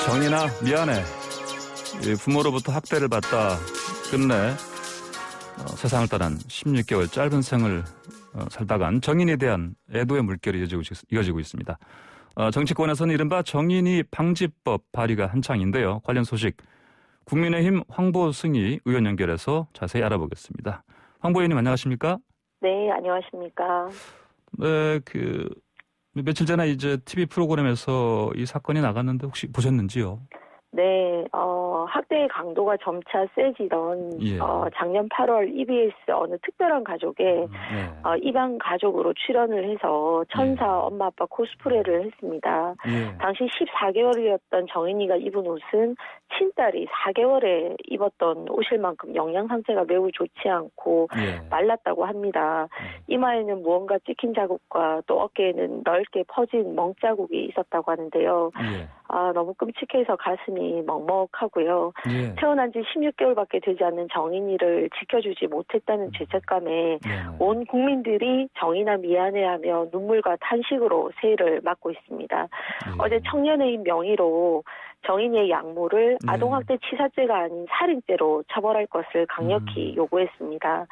정인아 미안해. 부모로부터 학대를 받다 끝내 세상을 떠난 16개월 짧은 생을 살다간 정인에 대한 애도의 물결이 이어지고 있습니다. 정치권에서는 이른바 정인이 방지법 발의가 한창인데요. 관련 소식 국민의힘 황보승희 의원 연결해서 자세히 알아보겠습니다. 황보 의원님 안녕하십니까? 네, 안녕하십니까? 네, 며칠 전에 이제 TV 프로그램에서 이 사건이 나갔는데 혹시 보셨는지요? 네, 학대의 강도가 점차 세지던 작년 8월 EBS 어느 특별한 가족에 입양 가족으로 출연을 해서 천사 엄마 아빠 코스프레를 했습니다. 당시 14개월이었던 정인이가 입은 옷은 친딸이 4개월에 입었던 옷일 만큼 영양 상태가 매우 좋지 않고 말랐다고 합니다. 이마에는 무언가 찍힌 자국과 또 어깨에는 넓게 퍼진 멍 자국이 있었다고 하는데요. 너무 끔찍해서 가슴이 먹먹하고요. 태어난 지 16개월밖에 되지 않는 정인이를 지켜주지 못했다는 죄책감에 온 국민들이 정인아 미안해하며 눈물과 탄식으로 새해를 맞고 있습니다. 어제 청년회의 명의로 정인이의 양모를 아동학대 치사죄가 아닌 살인죄로 처벌할 것을 강력히 요구했습니다.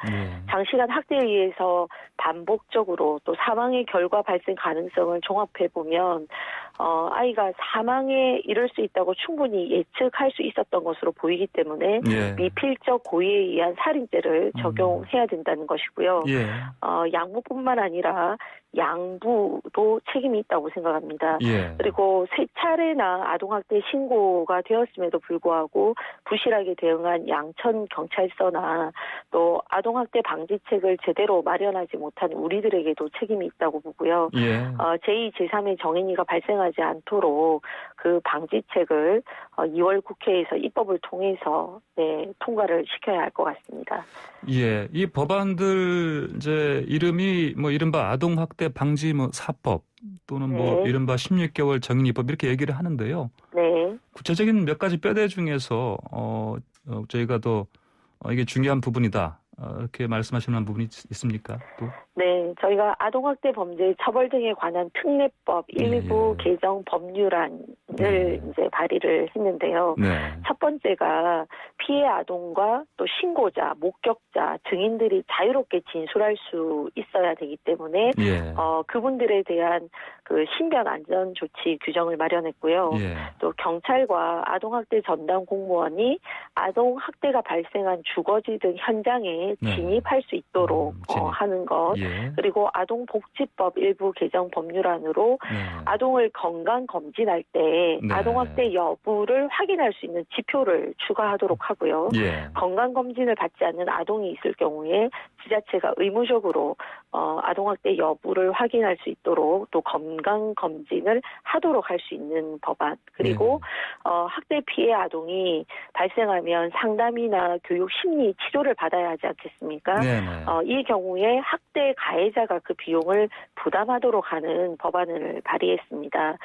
장시간 학대에 의해서 반복적으로 또 사망의 결과 발생 가능성을 종합해보면 아이가 사망에 이를 수 있다고 충분히 예측할 수 있었던 것으로 보이기 때문에 미필적 고의에 의한 살인죄를 적용해야 된다는 것이고요. 양모뿐만 아니라 양부도 책임이 있다고 생각합니다. 그리고 3차례나 아동학대 신고가 되었음에도 불구하고 부실하게 대응한 양천경찰서나 또 아동학대 방지책을 제대로 마련하지 못한 우리들에게도 책임이 있다고 보고요. 제2, 제3의 정인이가 발생하지 않도록 그 방지책을 2월 국회에서 입법을 통해서 통과를 시켜야 할 것 같습니다. 이 법안들 이제 이름이 이른바 아동학대 방지 사법 또는 이른바 16개월 정인이법 이렇게 얘기를 하는데요. 구체적인 몇 가지 뼈대 중에서 저희가 더 이게 중요한 부분이다. 이렇게 말씀하시는 부분이 있습니까? 또? 네, 저희가 아동학대 범죄 처벌 등에 관한 특례법 일부 개정 법률안을 이제 발의를 했는데요. 첫 번째가 피해 아동과 또 신고자, 목격자, 증인들이 자유롭게 진술할 수 있어야 되기 때문에 그분들에 대한 그 신변 안전 조치 규정을 마련했고요. 또 경찰과 아동학대 전담 공무원이 아동학대가 발생한 주거지 등 현장에 진입할 수 있도록 하는 것. 그리고 아동복지법 일부 개정 법률안으로 아동을 건강검진할 때 아동학대 여부를 확인할 수 있는 지표를 추가하도록 하고요. 건강검진을 받지 않는 아동이 있을 경우에 지자체가 의무적으로 아동학대 여부를 확인할 수 있도록 또 건강검진을 하도록 할 수 있는 법안. 그리고 학대 피해 아동이 발생하면 상담이나 교육 심리 치료를 받아야 하지 않겠습니까? 이 경우에 학대 가해자가 그 비용을 부담하도록 하는 법안을 발의했습니다.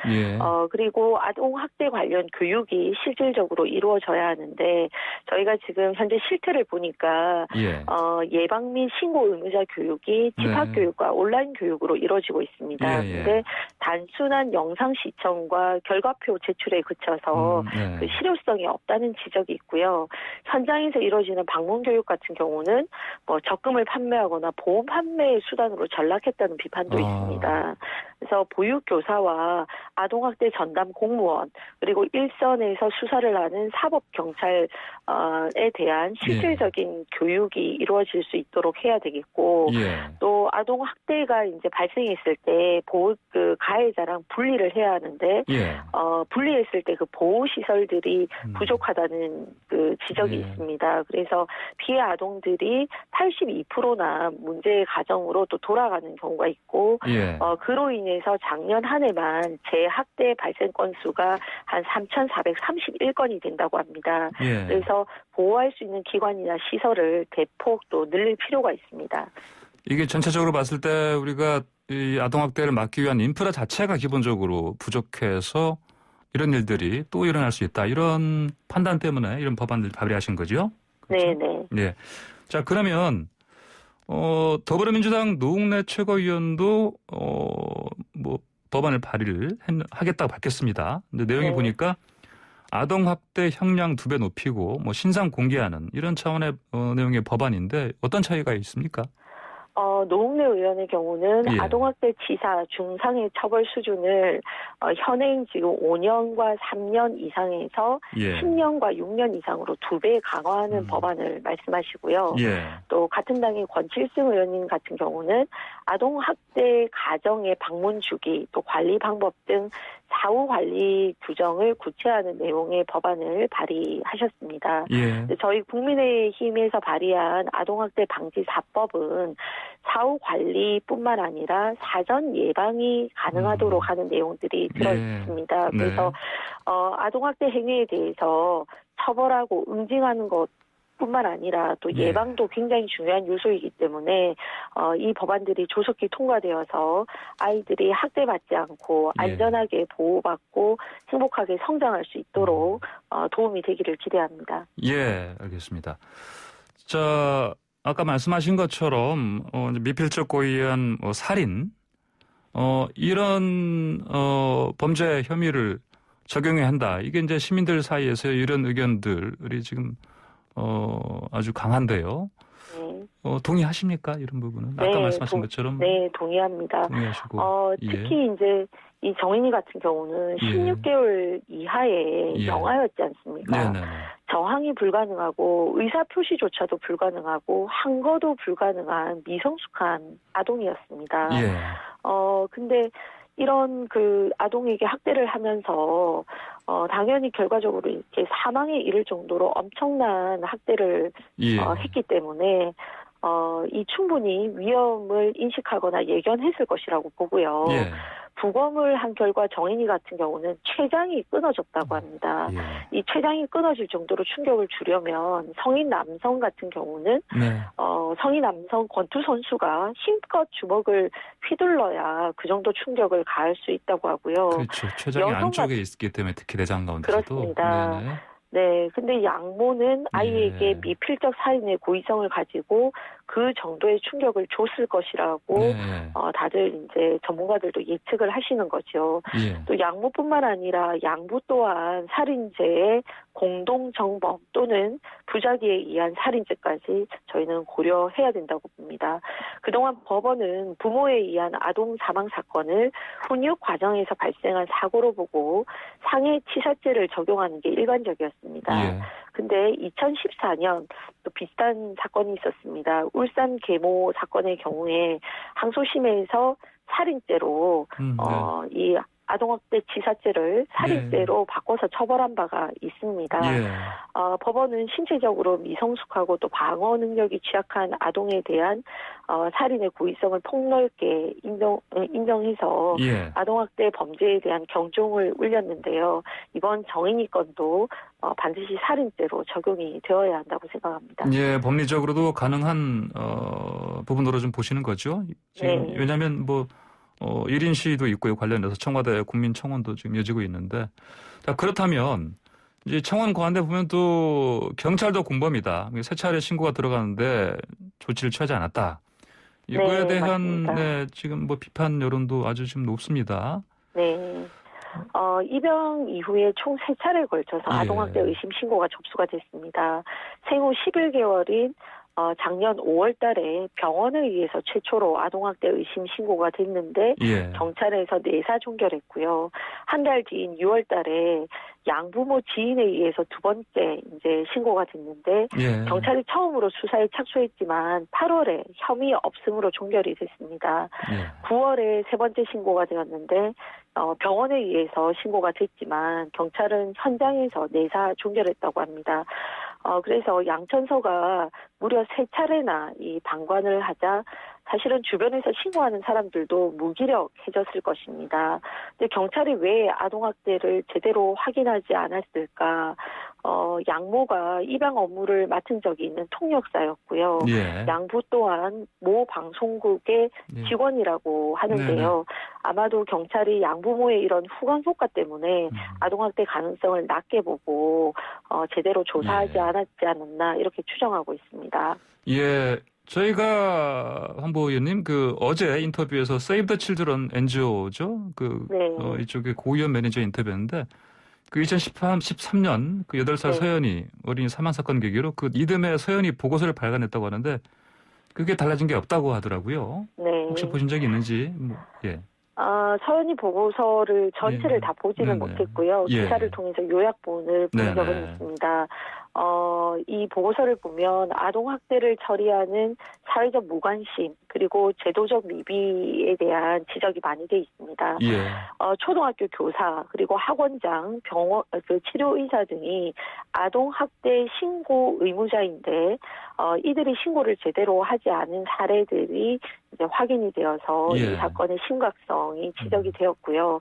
그리고 아동학대 관련 교육이 실질적으로 이루어져야 하는데 저희가 지금 현재 실태를 보니까 예방 및 신고 의무자 교육이 집합교육과 온라인 교육으로 이루어지고 있습니다. 그런데 단순한 영상 시청과 결과표 제출에 그쳐서 그 실효성이 없다는 지적이 있고요. 현장에서 이루어지는 방문 교육 같은 경우는 적금을 판매하거나 보험 판매 수단으로 전락했다는 비판도 있습니다. 그래서 보육교사와 아동학대 전담 공무원 그리고 일선에서 수사를 하는 사법경찰에 대한 실질적인 교육이 이루어질 수 있도록 해야 되겠고 또 아동학대가 이제 발생했을 때 그 가해자랑 분리를 해야 하는데 분리했을 때 그 보호시설들이 부족하다는 그 지적이 있습니다. 그래서 피해 아동들이 82%나 문제의 가정으로 또 돌아가는 경우가 있고 그로 인해서 작년 한 해만 재학대 발생 건수가 한 3,431건이 된다고 합니다. 그래서 보호할 수 있는 기관이나 시설을 대폭 또 늘릴 필요가 있습니다. 이게 전체적으로 봤을 때 우리가 이 아동학대를 막기 위한 인프라 자체가 기본적으로 부족해서 이런 일들이 또 일어날 수 있다. 이런 판단 때문에 이런 법안을 발의하신 거죠? 그렇죠? 네. 자, 그러면 더불어민주당 노웅래 최고위원도 법안을 발의를 하겠다고 밝혔습니다. 근데 내용이 보니까 아동학대 형량 2배 높이고 뭐 신상 공개하는 이런 차원의 내용의 법안인데 어떤 차이가 있습니까? 노웅래 의원의 경우는 예. 아동학대 치사 중상의 처벌 수준을 현행 지금 5년과 3년 이상에서 예. 10년과 6년 이상으로 2배 강화하는 법안을 말씀하시고요. 예. 또 같은 당의 권칠승 의원님 같은 경우는 아동학대 가정의 방문 주기 또 관리 방법 등 사후 관리 규정을 구체화하는 내용의 법안을 발의하셨습니다. 예. 저희 국민의힘에서 발의한 아동학대 방지 4법은 사후 관리뿐만 아니라 사전 예방이 가능하도록 하는 내용들이 들어 있습니다. 네. 그래서 아동학대 행위에 대해서 처벌하고 응징하는 것 뿐만 아니라 또 예방도 굉장히 중요한 요소이기 때문에 이 법안들이 조속히 통과되어서 아이들이 학대받지 않고 안전하게 보호받고 행복하게 성장할 수 있도록 도움이 되기를 기대합니다. 예, 알겠습니다. 자, 아까 말씀하신 것처럼 미필적 고의에 의한 살인 이런 범죄 혐의를 적용해야 한다. 이게 이제 시민들 사이에서 이런 의견들이 지금 아주 강한데요. 네. 동의하십니까? 이런 부분은? 아까 네, 말씀하신 것처럼. 네, 동의합니다. 동의하시고. 특히 이제 이 정인이 같은 경우는 16개월 이하의 영아였지 않습니까? 네네. 저항이 불가능하고 의사표시조차도 불가능하고 항거도 불가능한 미성숙한 아동이었습니다. 근데 이런 그 아동에게 학대를 하면서 당연히 결과적으로 이렇게 사망에 이를 정도로 엄청난 학대를 했기 때문에 이 충분히 위험을 인식하거나 예견했을 것이라고 보고요. 부검을 한 결과 정인이 같은 경우는 췌장이 끊어졌다고 합니다. 이 췌장이 끊어질 정도로 충격을 주려면 성인 남성 같은 경우는 성인 남성 권투 선수가 힘껏 주먹을 휘둘러야 그 정도 충격을 가할 수 있다고 하고요. 그렇죠. 췌장이 안쪽에 있기 때문에 특히 내장 가운데서도. 그렇습니다. 네, 근데 양모는 아이에게 미필적 살인의 고의성을 가지고 그 정도의 충격을 줬을 것이라고 다들 이제 전문가들도 예측을 하시는 거죠. 또 양모뿐만 아니라 양부 또한 살인죄의 공동 정범 또는 부작위에 의한 살인죄까지 저희는 고려해야 된다고 봅니다. 그동안 법원은 부모에 의한 아동 사망 사건을 훈육 과정에서 발생한 사고로 보고 상해 치사죄를 적용하는 게 일반적이었습니다. 근데 2014년 또 비슷한 사건이 있었습니다. 울산 계모 사건의 경우에 항소심에서 살인죄로 이 아동학대 치사죄를 살인죄로 바꿔서 처벌한 바가 있습니다. 법원은 신체적으로 미성숙하고 또 방어 능력이 취약한 아동에 대한 살인의 고의성을 폭넓게 인정해서 아동학대 범죄에 대한 경종을 울렸는데요. 이번 정인이 건도 반드시 살인죄로 적용이 되어야 한다고 생각합니다. 예, 법리적으로도 가능한 부분으로 좀 보시는 거죠? 지금 왜냐하면 1인 시위도 있고요. 관련해서 청와대 국민청원도 지금 이어지고 있는데. 자, 그렇다면 이제 청원 고안대 보면 또 경찰도 공범이다. 세 차례 신고가 들어가는데 조치를 취하지 않았다. 이거에 대한 지금 비판 여론도 아주 지금 높습니다. 입영 이후에 총 3차례에 걸쳐서 아동학대 의심 신고가 접수가 됐습니다. 생후 11개월인 작년 5월 달에 병원에 의해서 최초로 아동학대 의심 신고가 됐는데 경찰에서 내사 종결했고요. 한 달 뒤인 6월 달에 양부모 지인에 의해서 2번째 이제 신고가 됐는데 경찰이 처음으로 수사에 착수했지만 8월에 혐의 없음으로 종결이 됐습니다. 9월에 3번째 신고가 되었는데 병원에 의해서 신고가 됐지만 경찰은 현장에서 내사 종결했다고 합니다. 그래서 양천서가 무려 3차례나 이 방관을 하자 사실은 주변에서 신고하는 사람들도 무기력해졌을 것입니다. 근데 경찰이 왜 아동학대를 제대로 확인하지 않았을까? 양모가 입양 업무를 맡은 적이 있는 통역사였고요. 양부 또한 모 방송국의 직원이라고 하는데요. 아마도 경찰이 양부모의 이런 후광 효과 때문에 아동학대 가능성을 낮게 보고 제대로 조사하지 않았지 않았나 이렇게 추정하고 있습니다. 저희가 한보 의원님 어제 인터뷰에서 세이브 더 칠드런 NGO죠. 이쪽에 고위원 매니저 인터뷰했는데 그 2013년 그 8살 네. 서연이 어린이 사망 사건 계기로 그 이듬해 서연이 보고서를 발간했다고 하는데 그게 달라진 게 없다고 하더라고요. 네. 혹시 보신 적이 있는지 예. 서연이 보고서를 전체를 예. 다 보지는 네네. 못했고요. 예. 기사를 통해서 요약본을 본 적은 있습니다. 이 보고서를 보면 아동학대를 처리하는 사회적 무관심 그리고 제도적 미비에 대한 지적이 많이 돼 있습니다. 예. 초등학교 교사 그리고 학원장, 병원, 치료의사 등이 아동학대 신고 의무자인데 이들이 신고를 제대로 하지 않은 사례들이 이제 확인이 되어서 예. 이 사건의 심각성이 지적이 되었고요.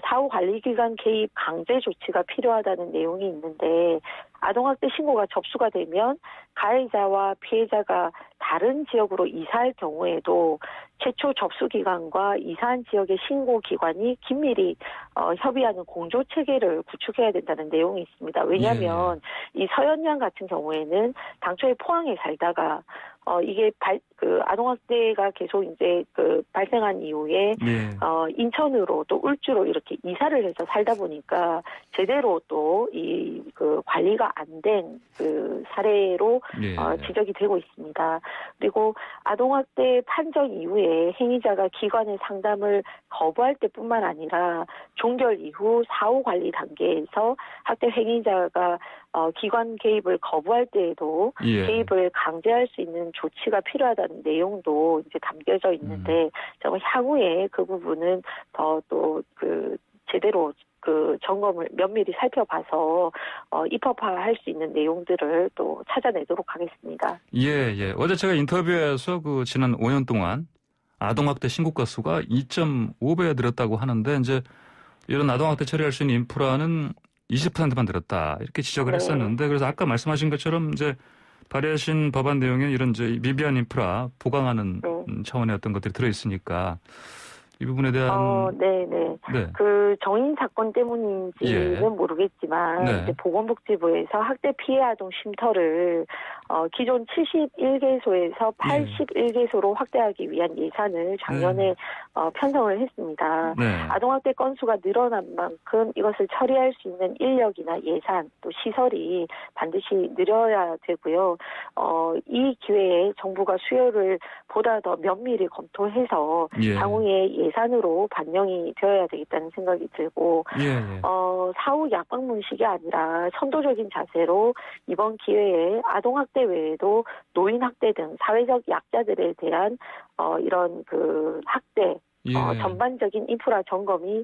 사후관리기관 개입 강제 조치가 필요하다는 내용이 있는데 아동학대 신고가 접수가 되면 가해자와 피해자가 다른 지역으로 이사할 경우에도 최초 접수기관과 이사한 지역의 신고기관이 긴밀히 협의하는 공조체계를 구축해야 된다는 내용이 있습니다. 왜냐하면 이 서연 양 같은 경우에는 당초에 포항에 살다가 이게 아동학대가 계속 이제 발생한 이후에 인천으로 또 울주로 이렇게 이사를 해서 살다 보니까 제대로 또 이 관리가 안 된 사례로 지적이 되고 있습니다. 그리고 아동학대 판정 이후에 행위자가 기관의 상담을 거부할 때뿐만 아니라 종결 이후 사후관리 단계에서 학대 행위자가 기관 개입을 거부할 때에도 개입을 강제할 수 있는 조치가 필요하다는 내용도 이제 담겨져 있는데 정말 향후에 그 부분은 더 또 제대로 점검을 면밀히 살펴봐서 입법화할 수 있는 내용들을 또 찾아내도록 하겠습니다. 예. 어제 제가 인터뷰에서 지난 5년 동안 아동학대 신고 건수가 2.5배에 늘었다고 하는데 이제 이런 아동학대 처리할 수 있는 인프라는 20%만 늘었다 이렇게 지적을 했었는데 그래서 아까 말씀하신 것처럼 이제 발의하신 법안 내용에 이런 이제 미비한 인프라 보강하는 차원의 어떤 것들이 들어있으니까 이 부분에 대한 네네. 정인 사건 때문인지는 모르겠지만 이제 보건복지부에서 학대 피해 아동 쉼터를 기존 71개소에서 81개소로 확대하기 위한 예산을 작년에 편성을 했습니다. 아동학대 건수가 늘어난 만큼 이것을 처리할 수 있는 인력이나 예산 또 시설이 반드시 늘어야 되고요. 이 기회에 정부가 수요를 보다 더 면밀히 검토해서 향후에 예산으로 반영이 되어야 되겠다는 생각이 들고 사후 약방문식이 아니라 선도적인 자세로 이번 기회에 아동학대 외에도 노인학대 등 사회적 약자들에 대한 이런 학대 전반적인 인프라 점검이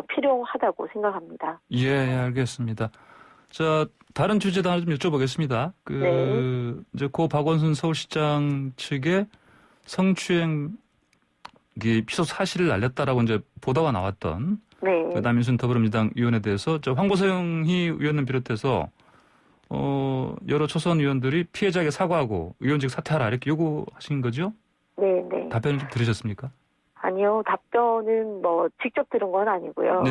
필요하다고 생각합니다. 알겠습니다. 자, 다른 주제도 하나 좀 여쭤보겠습니다. 이제 고 박원순 서울시장 측의 성추행 피소 사실을 알렸다라고 이제 보도가 나왔던 남인순 더불어민주당 의원에 대해서 황보성희 의원을 비롯해서 여러 초선 의원들이 피해자에게 사과하고 의원직 사퇴하라 이렇게 요구하신 거죠? 네. 답변을 좀 들으셨습니까? 아니요. 답변은 직접 들은 건 아니고요.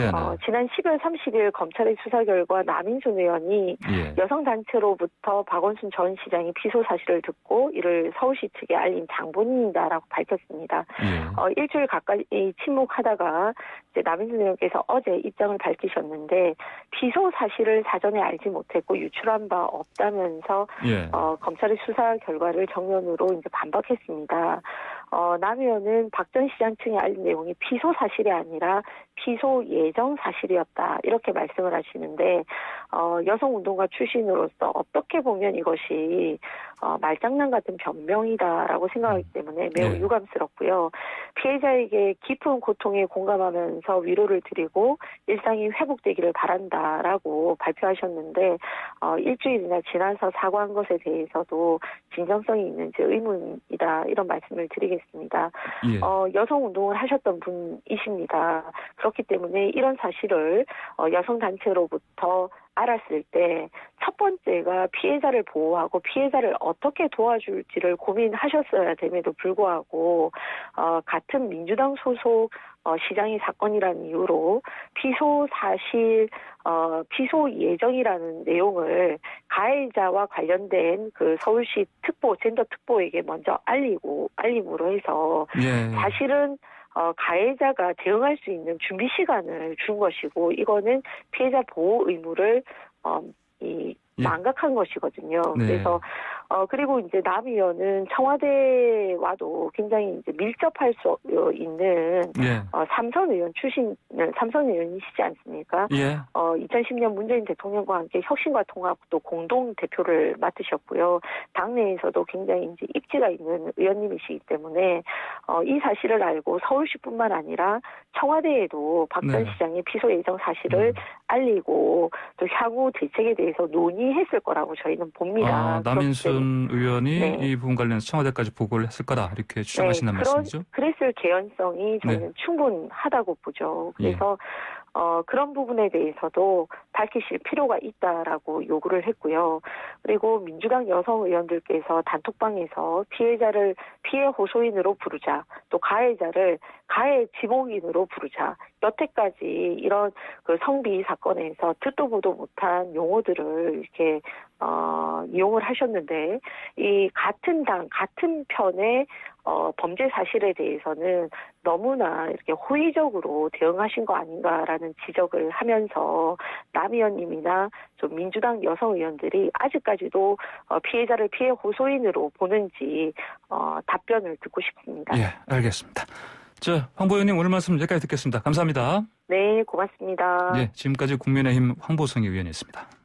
지난 10월 30일 검찰의 수사 결과 남인순 의원이 여성단체로부터 박원순 전 시장이 피소 사실을 듣고 이를 서울시 측에 알린 장본인이다라고 밝혔습니다. 일주일 가까이 침묵하다가 이제 남인순 의원께서 어제 입장을 밝히셨는데 피소 사실을 사전에 알지 못했고 유출한 바 없다면서 검찰의 수사 결과를 정면으로 이제 반박했습니다. 남 의원은 박 전 시장 측에 알린 내용이 피소 사실이 아니라 피소 예정 사실이었다 이렇게 말씀을 하시는데 여성운동가 출신으로서 어떻게 보면 이것이 말장난 같은 변명이다라고 생각하기 때문에 매우 유감스럽고요. 피해자에게 깊은 고통에 공감하면서 위로를 드리고 일상이 회복되기를 바란다라고 발표하셨는데 일주일이나 지나서 사과한 것에 대해서도 진정성이 있는지 의문이다 이런 말씀을 드리겠습니다. 여성운동을 하셨던 분이십니다. 그렇기 때문에 이런 사실을 여성단체로부터 알았을 때 첫 번째가 피해자를 보호하고 피해자를 어떻게 도와줄지를 고민하셨어야 됨에도 불구하고 같은 민주당 소속 시장의 사건이라는 이유로 피소 사실 피소 예정이라는 내용을 가해자와 관련된 서울시 젠더 특보에게 먼저 알림으로 해서 사실은 가해자가 대응할 수 있는 준비 시간을 준 것이고 이거는 피해자 보호 의무를 망각한 것이거든요. 네. 그래서 그리고 이제 남 의원은 청와대와도 굉장히 이제 밀접할 수 있는 삼선 의원 삼선 의원이시지 않습니까? 2010년 문재인 대통령과 함께 혁신과 통합도 공동 대표를 맡으셨고요. 당내에서도 굉장히 이제 입지가 있는 의원님이시기 때문에 이 사실을 알고 서울시뿐만 아니라 청와대에도 박 전 시장의 피소 예정 사실을 알리고 또 향후 대책에 대해서 논의했을 거라고 저희는 봅니다. 남인순 의원이 이 부분 관련해서 청와대까지 보고를 했을 거다 이렇게 추정하신다는 말씀이죠? 그랬을 개연성이 저는 충분하다고 보죠. 그래서 그런 부분에 대해서도 밝히실 필요가 있다라고 요구를 했고요. 그리고 민주당 여성 의원들께서 단톡방에서 피해 호소인으로 부르자, 또 가해자를 가해 지목인으로 부르자. 여태까지 이런 그 성비 사건에서 듣도 보도 못한 용어들을 이렇게 이용을 하셨는데 이 같은 당 같은 편의 범죄 사실에 대해서는 너무나 이렇게 호의적으로 대응하신 거 아닌가라는 지적을 하면서 남 의원님이나 좀 민주당 여성 의원들이 아직까지도 피해자를 피해 호소인으로 보는지 답변을 듣고 싶습니다. 예, 알겠습니다. 황보 의원님 오늘 말씀 여기까지 듣겠습니다. 감사합니다. 네, 고맙습니다. 예, 지금까지 국민의힘 황보성 의원이었습니다.